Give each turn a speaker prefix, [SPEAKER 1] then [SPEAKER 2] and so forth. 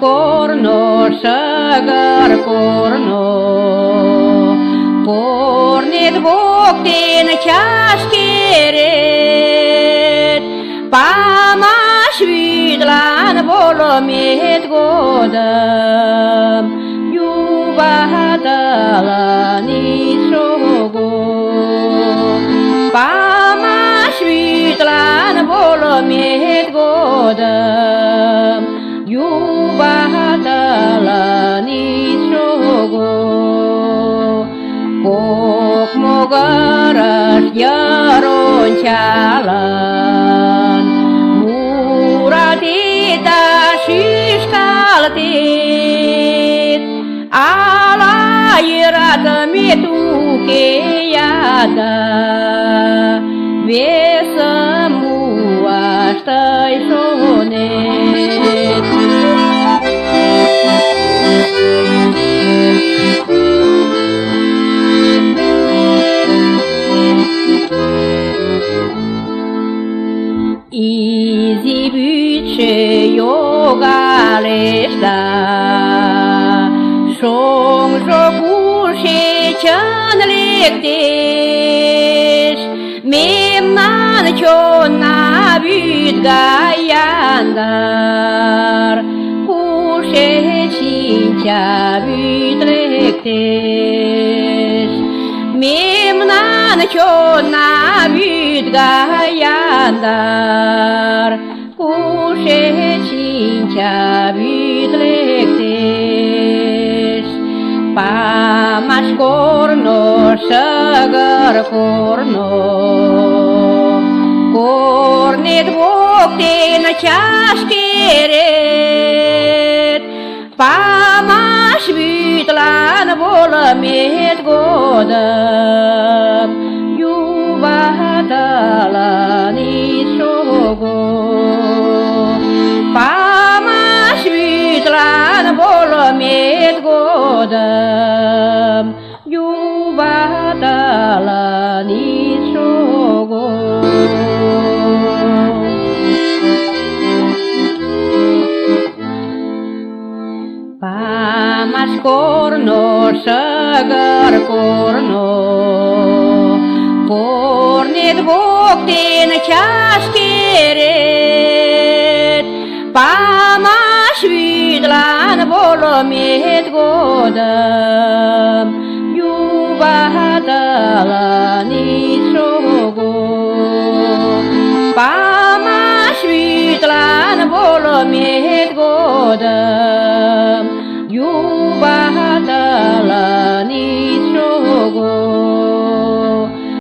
[SPEAKER 1] корно шагар корно корнет воктен чашкерет памаш видлан воломет годам юбаталани шого памаш видлан воломет годам юбаталани шого кок могараш ярончалан муратита шишкалтит ала иратметуке яда весамуаштай шонет Изи bütçe yogalesta Şong jokuşe çanlekteş Memnan çona büt gayandar Kuşe çinça bütlekteş Memnan çona büt gayandar Kuşe çinça bütlekteş Pamaş korno şagar korno Kornet vokten çaşkeret Pamaş bütlan volamet godam Yuvatalani şogo Pamaş bütlan volamet godam Yuvatalani şogo Pamaş korno şagar korno Kornet vokten çaşkeret Pamaş vidlan volomet godam Yuvatalani şogo Pamaş vidlan volomet godam